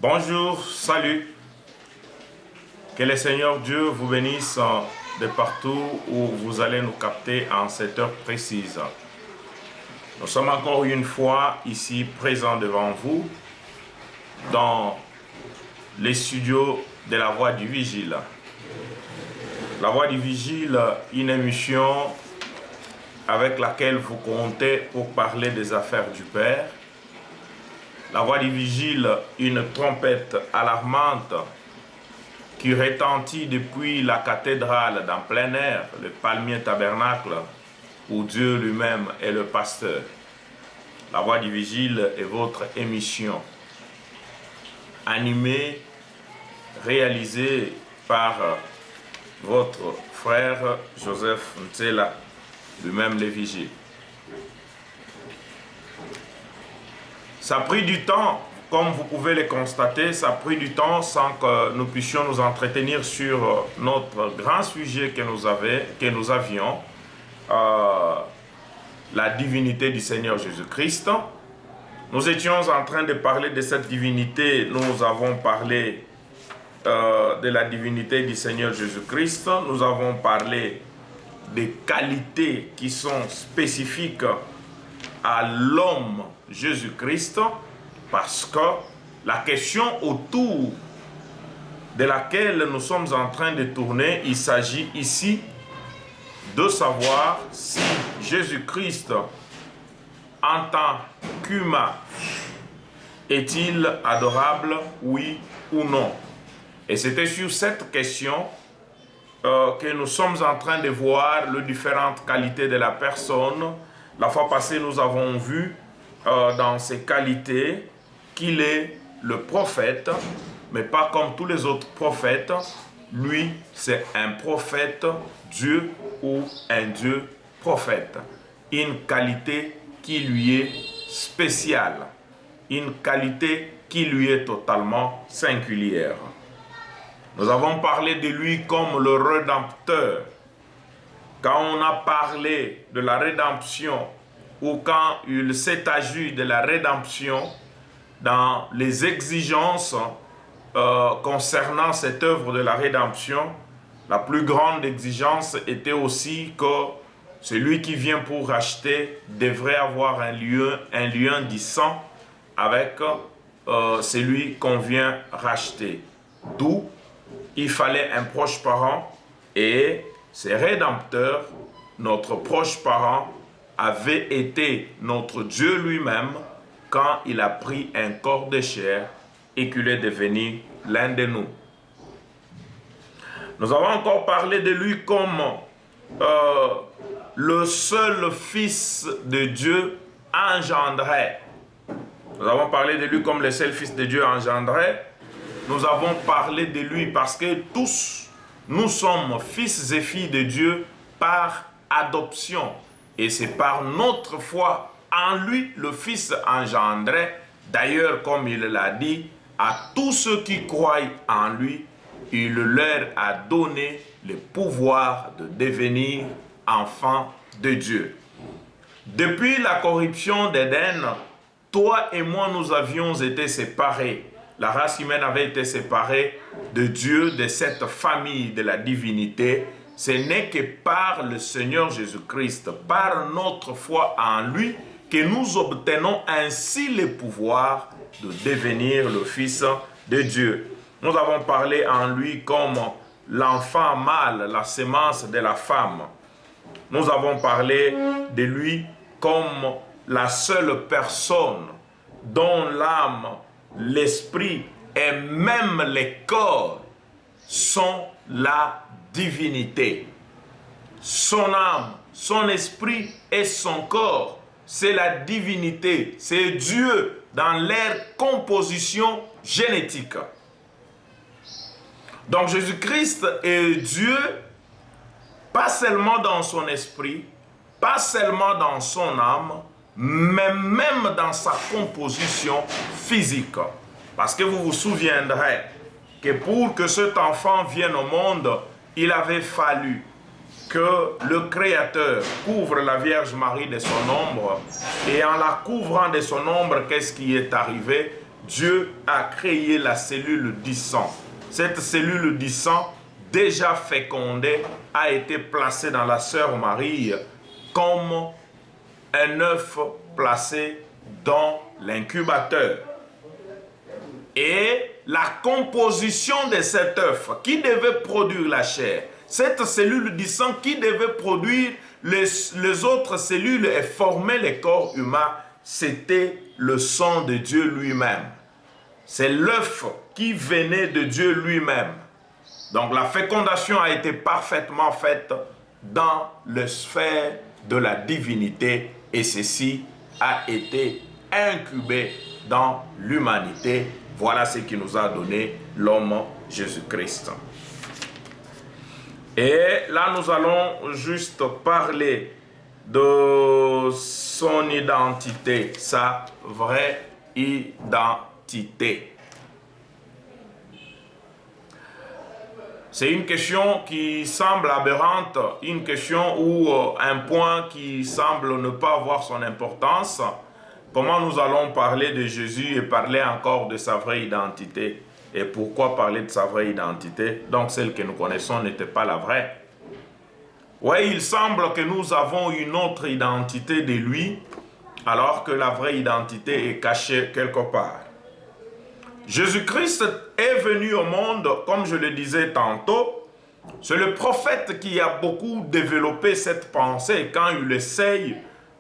Bonjour, salut. Que le Seigneur Dieu vous bénisse de partout où vous allez nous capter en cette heure précise. Nous sommes encore une fois ici présents devant vous dans les studios de la Voix du Vigile. La Voix du Vigile, une émission avec laquelle vous comptez pour parler des affaires du Père. La Voix du Vigile, une trompette alarmante qui retentit depuis la cathédrale dans plein air, le Palmier Tabernacle, où Dieu lui-même est le pasteur. La Voix du Vigile est votre émission, animée, réalisée par votre frère Joseph Ntsela, lui-même le Vigile. Ça a pris du temps, comme vous pouvez le constater, ça a pris du temps sans que nous puissions nous entretenir sur notre grand sujet que nous avions, la divinité du Seigneur Jésus-Christ. Nous étions en train de parler de cette divinité, nous avons parlé de la divinité du Seigneur Jésus-Christ, nous avons parlé des qualités qui sont spécifiques à l'homme Jésus-Christ, parce que la question autour de laquelle nous sommes en train de tourner, il s'agit ici de savoir si Jésus-Christ en tant qu'humain est-il adorable, oui ou non. Et c'était sur cette question que nous sommes en train de voir les différentes qualités de la personne. La fois passée, nous avons vu dans ses qualités qu'il est le prophète, mais pas comme tous les autres prophètes. Lui, c'est un prophète Dieu ou un Dieu prophète. Une qualité qui lui est spéciale, une qualité qui lui est totalement singulière. Nous avons parlé de lui comme le Rédempteur. Quand on a parlé de la rédemption, ou quand il s'est agi de la rédemption, dans les exigences concernant cette œuvre de la rédemption, la plus grande exigence était aussi que celui qui vient pour racheter devrait avoir un lien du sang avec celui qu'on vient racheter. D'où il fallait un proche parent, et ces rédempteurs, notre proche parent, avait été notre Dieu lui-même quand il a pris un corps de chair et qu'il est devenu l'un de nous. Nous avons encore parlé de lui comme le seul Fils de Dieu engendré. Nous avons parlé de lui comme le seul Fils de Dieu engendré. Nous avons parlé de lui parce que tous, nous sommes fils et filles de Dieu par adoption. Et c'est par notre foi en lui, le Fils engendré. D'ailleurs, comme il l'a dit, à tous ceux qui croient en lui, il leur a donné le pouvoir de devenir enfants de Dieu. Depuis la corruption d'Éden, toi et moi, nous avions été séparés. La race humaine avait été séparée de Dieu, de cette famille de la divinité. Ce n'est que par le Seigneur Jésus-Christ, par notre foi en lui, que nous obtenons ainsi le pouvoir de devenir le Fils de Dieu. Nous avons parlé en lui comme l'enfant mâle, la sémence de la femme. Nous avons parlé de lui comme la seule personne dont l'âme, l'esprit et même le corps sont la divinité. Son âme, son esprit et son corps, c'est la divinité, c'est Dieu dans leur composition génétique. Donc Jésus-Christ est Dieu, pas seulement dans son esprit, pas seulement dans son âme, mais même dans sa composition physique. Parce que vous vous souviendrez que pour que cet enfant vienne au monde, il avait fallu que le Créateur couvre la Vierge Marie de son ombre, et en la couvrant de son ombre, qu'est-ce qui est arrivé? Dieu a créé la cellule du sang. Cette cellule du sang, déjà fécondée, a été placée dans la sœur Marie comme un œuf placé dans l'incubateur. Et la composition de cet œuf qui devait produire la chair, cette cellule du sang qui devait produire les autres cellules et former le corps humain, c'était le sang de Dieu lui-même. C'est l'œuf qui venait de Dieu lui-même. Donc la fécondation a été parfaitement faite dans le sphère de la divinité et ceci a été incubé dans l'humanité. Voilà ce qui nous a donné l'homme Jésus-Christ. Et là, nous allons juste parler de son identité, sa vraie identité. C'est une question qui semble aberrante, une question ou un point qui semble ne pas avoir son importance. Comment nous allons parler de Jésus et parler encore de sa vraie identité? Et pourquoi parler de sa vraie identité? Donc celle que nous connaissons n'était pas la vraie. Oui, il semble que nous avons une autre identité de lui, alors que la vraie identité est cachée quelque part. Jésus-Christ est venu au monde, comme je le disais tantôt, c'est le prophète qui a beaucoup développé cette pensée quand il essaye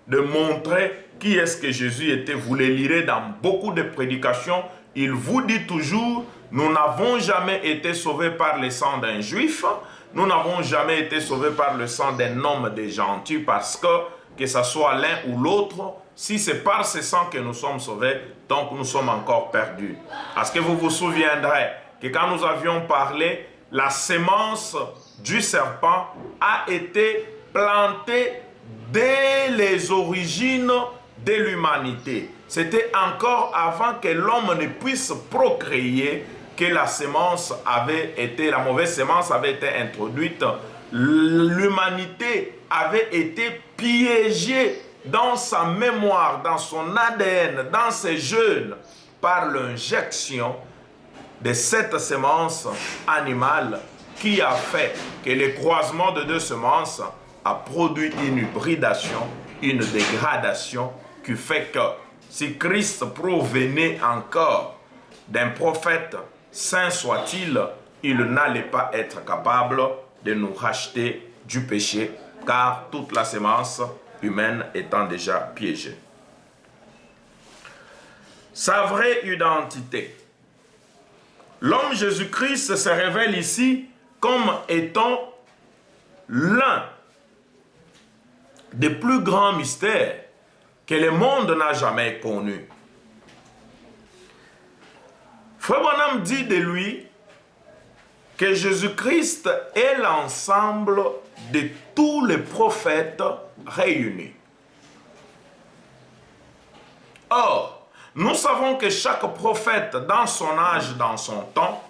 de montrer qui est-ce que Jésus était. Vous le lirez dans beaucoup de prédications, il vous dit toujours, nous n'avons jamais été sauvés par le sang d'un juif, nous n'avons jamais été sauvés par le sang d'un homme de gentil, parce que ce soit l'un ou l'autre, si c'est par ce sang que nous sommes sauvés, donc nous sommes encore perdus. Parce que vous vous souviendrez que quand nous avions parlé, la sémence du serpent a été plantée dès les origines de l'humanité. C'était encore avant que l'homme ne puisse procréer que la sémence avait été, la mauvaise sémence avait été introduite. L'humanité avait été piégée dans sa mémoire, dans son ADN, dans ses gènes, par l'injection de cette sémence animale qui a fait que le croisement de deux semences a produit une hybridation, une dégradation qui fait que si Christ provenait encore d'un prophète, saint soit-il, il n'allait pas être capable de nous racheter du péché, car toute la sémence humaine étant déjà piégée. Sa vraie identité. L'homme Jésus-Christ se révèle ici comme étant l'un des plus grands mystères que le monde n'a jamais connu. Frère Branham dit de lui que Jésus-Christ est l'ensemble de tous les prophètes réunis. Or, nous savons que chaque prophète, dans son âge, dans son temps,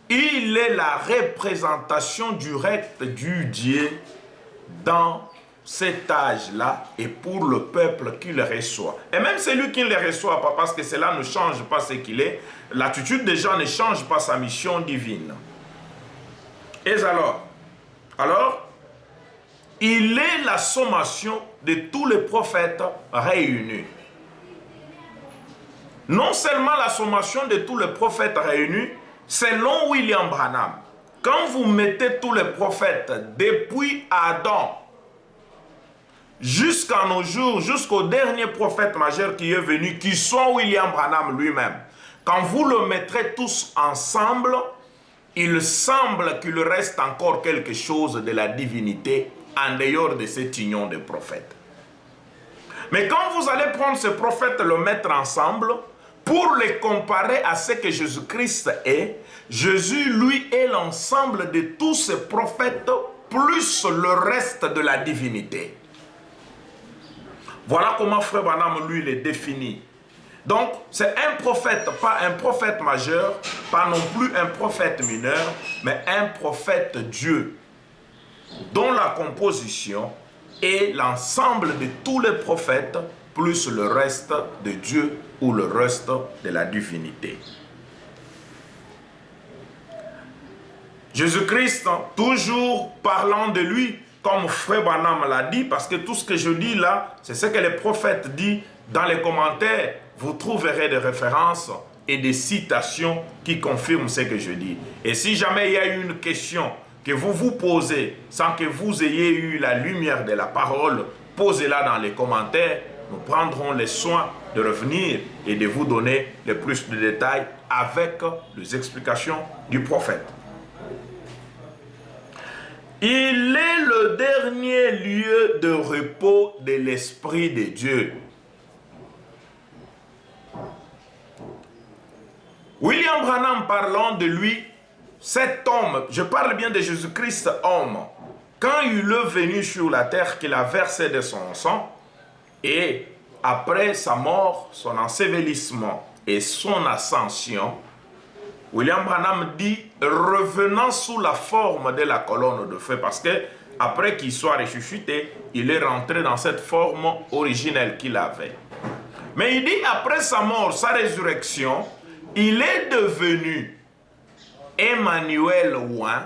il est la représentation directe du Dieu dans cet âge-là et pour le peuple qui le reçoit. Et même celui qui ne le reçoit pas, parce que cela ne change pas ce qu'il est, l'attitude des gens ne change pas sa mission divine. Et alors, il est la sommation de tous les prophètes réunis. Non seulement la sommation de tous les prophètes réunis, selon William Branham, quand vous mettez tous les prophètes depuis Adam jusqu'à nos jours, jusqu'au dernier prophète majeur qui est venu, qui sont William Branham lui-même, quand vous le mettrez tous ensemble, il semble qu'il reste encore quelque chose de la divinité en dehors de cette union de prophètes. Mais quand vous allez prendre ces prophètes et le mettre ensemble, pour les comparer à ce que Jésus-Christ est, Jésus, lui, est l'ensemble de tous ces prophètes, plus le reste de la divinité. Voilà comment Frère Branham, lui, les définit. Donc, c'est un prophète, pas un prophète majeur, pas non plus un prophète mineur, mais un prophète Dieu, dont la composition est l'ensemble de tous les prophètes plus le reste de Dieu ou le reste de la divinité. Jésus-Christ, toujours parlant de lui, comme Frère Branham l'a dit, parce que tout ce que je dis là, c'est ce que les prophètes disent dans les commentaires. Vous trouverez des références et des citations qui confirment ce que je dis. Et si jamais il y a une question que vous vous posez sans que vous ayez eu la lumière de la parole, posez-la dans les commentaires. Nous prendrons les soins de revenir et de vous donner le plus de détails avec les explications du prophète. Il est le dernier lieu de repos de l'Esprit de Dieu. William Branham parlant de lui, cet homme, je parle bien de Jésus-Christ homme, quand il est venu sur la terre, qu'il a versé de son sang, et après sa mort, son ensevelissement et son ascension, William Branham dit, revenant sous la forme de la colonne de feu, parce que après qu'il soit ressuscité, il est rentré dans cette forme originelle qu'il avait. Mais il dit, après sa mort, sa résurrection, il est devenu Emmanuel Ouin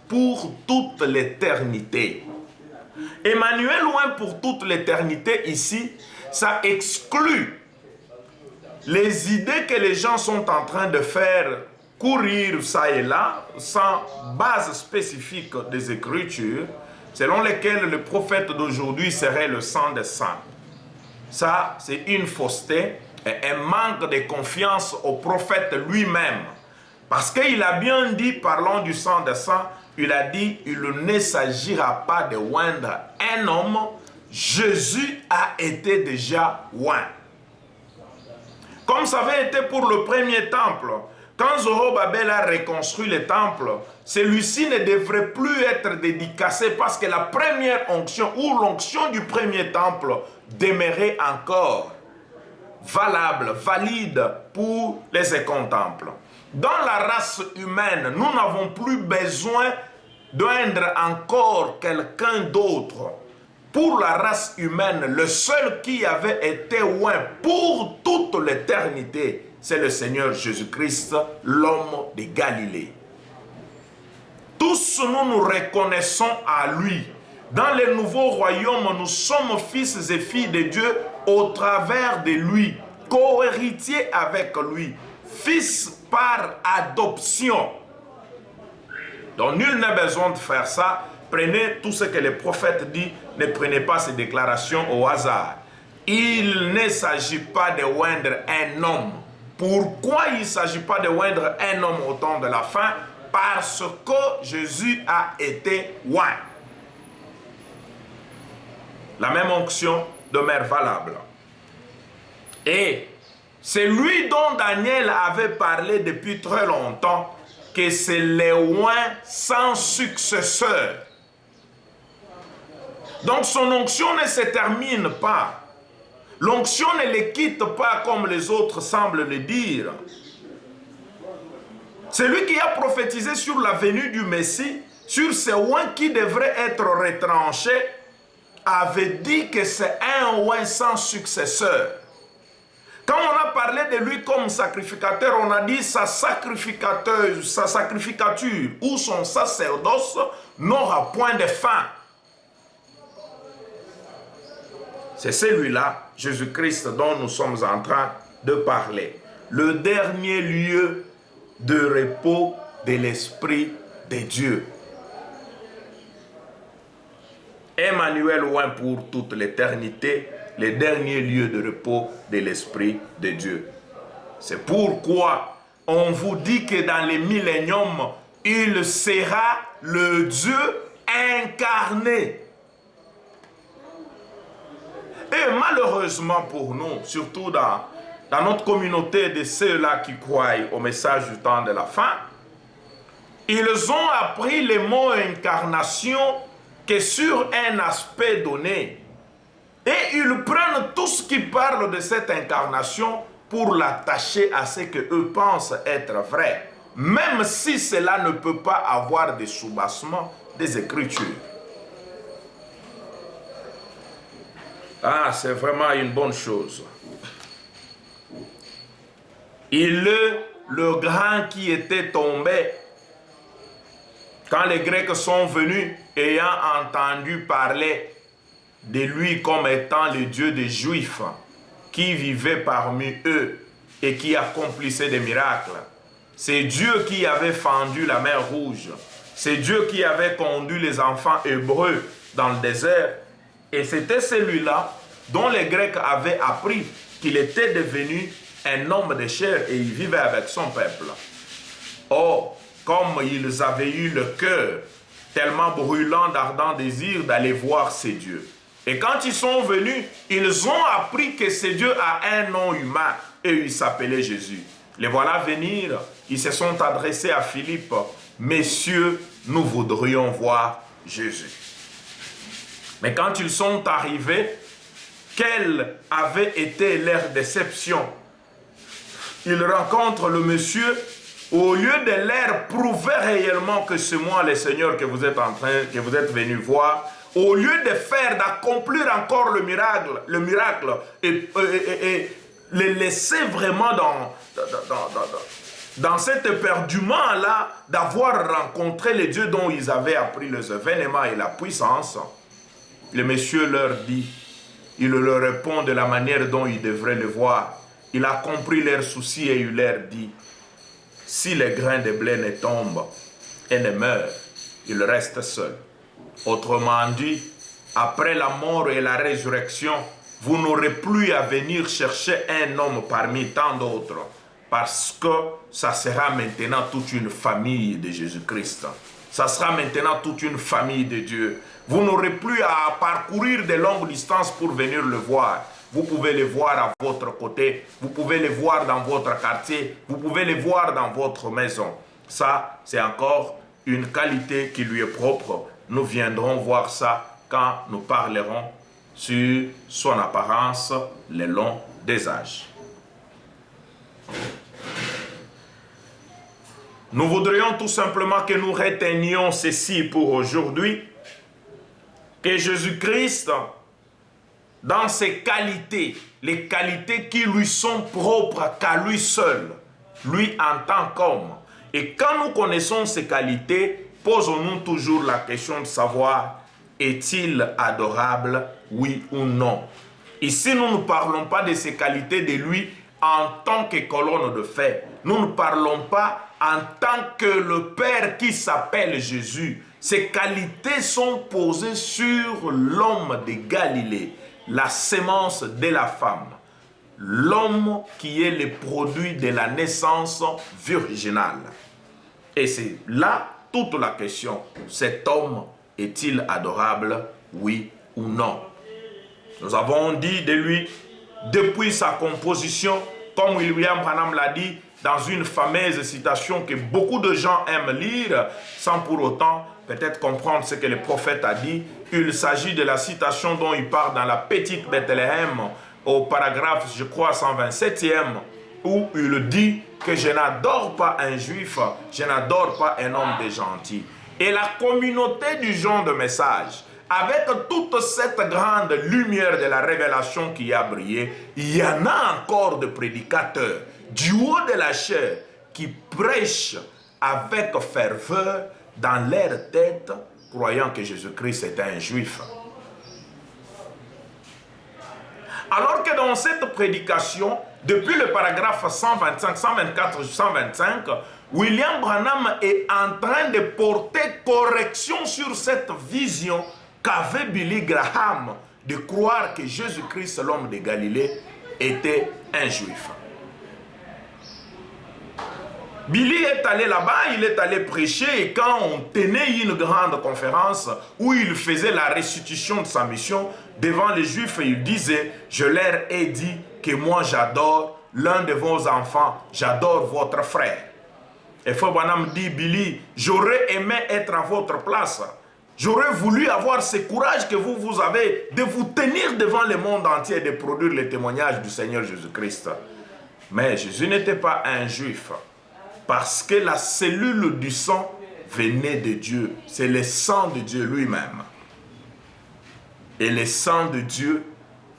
pour toute l'éternité. Emmanuel Ouin pour toute l'éternité, ici, ça exclut les idées que les gens sont en train de faire courir ça et là, sans base spécifique des Écritures, selon lesquelles le prophète d'aujourd'hui serait le sang des saints. Ça, c'est une fausseté et un manque de confiance au prophète lui-même. Parce qu'il a bien dit, parlant du sang des saints, il a dit, il ne s'agira pas de oindre un homme, Jésus a été déjà oint. Comme ça avait été pour le premier temple, quand Zorobabel a reconstruit le temple, celui-ci ne devrait plus être dédicacé parce que la première onction ou l'onction du premier temple demeurait encore valable, valide pour les seconds temples. Dans la race humaine, nous n'avons plus besoin d'oindre encore quelqu'un d'autre. Pour la race humaine, le seul qui avait été oint pour toute l'éternité, c'est le Seigneur Jésus-Christ, l'homme de Galilée. Tous nous nous reconnaissons à lui. Dans le nouveau royaume, nous sommes fils et filles de Dieu au travers de lui, co-héritiers avec lui, fils par adoption. Donc nul n'a besoin de faire ça. Prenez tout ce que les prophètes disent, ne prenez pas ces déclarations au hasard. Il ne s'agit pas de oindre un homme. Pourquoi il ne s'agit pas de oindre un homme au temps de la fin? Parce que Jésus a été oint. La même onction demeure valable. Et c'est lui dont Daniel avait parlé depuis très longtemps, que c'est le oint sans successeur. Donc son onction ne se termine pas. L'onction ne le quitte pas comme les autres semblent le dire. Celui qui a prophétisé sur la venue du Messie, sur ce oint qui devrait être retranché, avait dit que c'est un oint sans successeur. Quand on a parlé de lui comme sacrificateur, on a dit sa sacrificature ou son sacerdoce n'aura point de fin. C'est celui-là, Jésus-Christ, dont nous sommes en train de parler. Le dernier lieu de repos de l'Esprit de Dieu. Emmanuel oint pour toute l'éternité, le dernier lieu de repos de l'Esprit de Dieu. C'est pourquoi on vous dit que dans les milléniums, il sera le Dieu incarné. Et malheureusement pour nous, surtout dans notre communauté de ceux-là qui croient au message du temps de la fin, ils ont appris le mot incarnation que sur un aspect donné. Et ils prennent tout ce qui parle de cette incarnation pour l'attacher à ce qu'eux pensent être vrai, même si cela ne peut pas avoir de soubassement des Écritures. Ah, c'est vraiment une bonne chose. Il est le grand qui était tombé. Quand les Grecs sont venus, ayant entendu parler de lui comme étant le Dieu des Juifs, qui vivait parmi eux et qui accomplissait des miracles. C'est Dieu qui avait fendu la mer Rouge. C'est Dieu qui avait conduit les enfants hébreux dans le désert. Et c'était celui-là dont les Grecs avaient appris qu'il était devenu un homme de chair et il vivait avec son peuple. Or, comme ils avaient eu le cœur tellement brûlant d'ardent désir d'aller voir ces dieux. Et quand ils sont venus, ils ont appris que ce Dieu a un nom humain et il s'appelait Jésus. Les voilà venir, ils se sont adressés à Philippe. Messieurs, nous voudrions voir Jésus. Mais quand ils sont arrivés, quelle avait été leur déception? Ils rencontrent le monsieur, au lieu de leur prouver réellement que c'est moi le Seigneur que vous êtes venu voir, au lieu de faire, d'accomplir encore le miracle et les laisser vraiment dans cet éperdument-là, d'avoir rencontré les dieux dont ils avaient appris les événements et la puissance, le monsieur leur dit, il leur répond de la manière dont ils devraient le voir. Il a compris leurs soucis et il leur dit, si les grains de blé ne tombent et ne meurent, ils restent seuls. Autrement dit, après la mort et la résurrection, vous n'aurez plus à venir chercher un homme parmi tant d'autres, parce que ça sera maintenant toute une famille de Jésus-Christ. Ça sera maintenant toute une famille de Dieu. Vous n'aurez plus à parcourir de longues distances pour venir le voir. Vous pouvez le voir à votre côté, vous pouvez le voir dans votre quartier, vous pouvez le voir dans votre maison. Ça, c'est encore une qualité qui lui est propre. Nous viendrons voir ça quand nous parlerons sur son apparence le long des âges. Nous voudrions tout simplement que nous retenions ceci pour aujourd'hui, que Jésus-Christ, dans ses qualités, les qualités qui lui sont propres qu'à lui seul, lui en tant qu'homme. Et quand nous connaissons ces qualités, posons-nous toujours la question de savoir, est-il adorable, oui ou non? Ici, nous ne parlons pas de ces qualités de lui en tant que colonne de fer. Nous ne parlons pas en tant que le Père qui s'appelle Jésus. Ces qualités sont posées sur l'homme de Galilée, la sémence de la femme, l'homme qui est le produit de la naissance virginale. Et c'est là toute la question. Cet homme est-il adorable, oui ou non? Nous avons dit de lui, depuis sa composition, comme William Branham l'a dit, dans une fameuse citation que beaucoup de gens aiment lire, sans pour autant peut-être comprendre ce que le prophète a dit. Il s'agit de la citation dont il parle dans la petite Bethléem, au paragraphe, je crois, 127e, où il dit que je n'adore pas un juif, je n'adore pas un homme de gentil. Et la communauté du genre de message, avec toute cette grande lumière de la révélation qui a brillé, il y en a encore de prédicateurs du haut de la chair qui prêchent avec ferveur dans leur tête, croyant que Jésus-Christ est un juif. Alors que dans cette prédication, depuis le paragraphe 125, 124, 125, William Branham est en train de porter correction sur cette vision qu'avait Billy Graham de croire que Jésus-Christ, l'homme de Galilée, était un juif. Billy est allé là-bas, il est allé prêcher et quand on tenait une grande conférence où il faisait la restitution de sa mission devant les Juifs, il disait, je leur ai dit que moi j'adore l'un de vos enfants, j'adore votre frère. Et Frère Branham dit, Billy, j'aurais aimé être à votre place. J'aurais voulu avoir ce courage que vous avez de vous tenir devant le monde entier et de produire le témoignage du Seigneur Jésus-Christ. Mais Jésus n'était pas un juif. Parce que la cellule du sang venait de Dieu. C'est le sang de Dieu lui-même. Et le sang de Dieu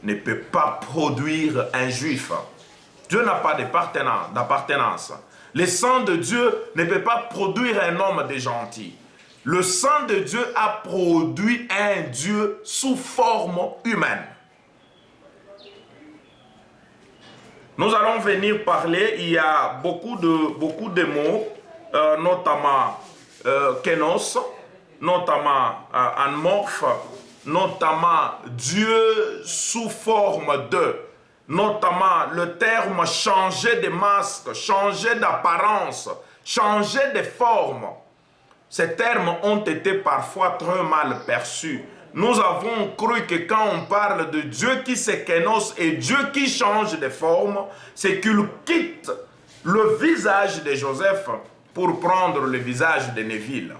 ne peut pas produire un juif. Dieu n'a pas d'appartenance. Le sang de Dieu ne peut pas produire un homme de gentil. Le sang de Dieu a produit un Dieu sous forme humaine. Nous allons venir parler, il y a beaucoup de mots, notamment kénos, notamment anmorphe, notamment Dieu sous forme de, notamment le terme changer de masque, changer d'apparence, changer de forme. Ces termes ont été parfois très mal perçus. Nous avons cru que quand on parle de Dieu qui se kénos et Dieu qui change de forme, c'est qu'il quitte le visage de Joseph pour prendre le visage de Neville.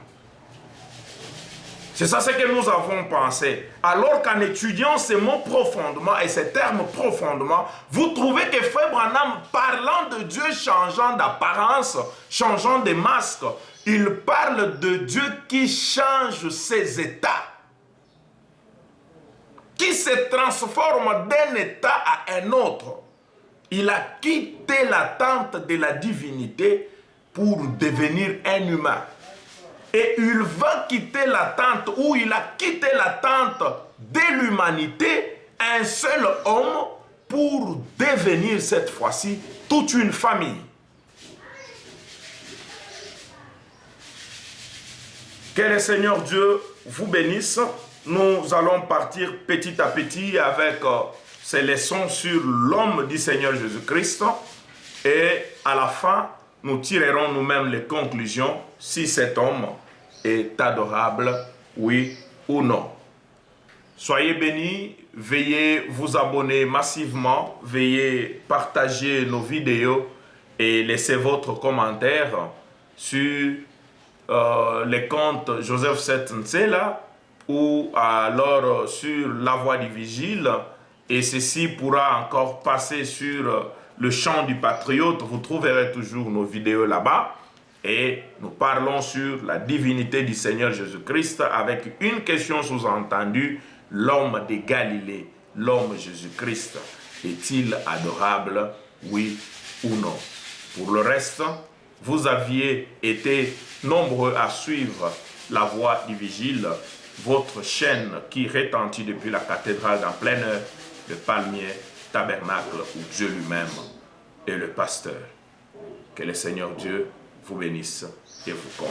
C'est ça ce que nous avons pensé. Alors qu'en étudiant ces mots profondément et ces termes profondément, vous trouvez que Frère Branham, parlant de Dieu changeant d'apparence, changeant de masque, il parle de Dieu qui change ses états, qui se transforme d'un état à un autre. Il a quitté l'attente de la divinité pour devenir un humain. Et il va quitter l'attente, ou il a quitté l'attente de l'humanité, un seul homme, pour devenir cette fois-ci toute une famille. Que le Seigneur Dieu vous bénisse. Nous allons partir petit à petit avec ces leçons sur l'homme du Seigneur Jésus-Christ. Et à la fin, nous tirerons nous-mêmes les conclusions si cet homme est adorable, oui ou non. Soyez bénis, veuillez vous abonner massivement, veuillez partager nos vidéos et laisser votre commentaire sur les comptes Joseph Setnsela ou alors sur La Voix du Vigile, et ceci pourra encore passer sur le Chant du Patriote. Vous trouverez toujours nos vidéos là-bas. Et nous parlons sur la divinité du Seigneur Jésus-Christ avec une question sous-entendue: l'homme de Galilée, l'homme Jésus-Christ, est-il adorable, oui ou non? Pour le reste, vous aviez été nombreux à suivre La Voix du Vigile, votre chaîne qui retentit depuis la cathédrale d'en plein air, le palmier, tabernacle où Dieu lui-même est le pasteur. Que le Seigneur Dieu vous bénisse et vous comble.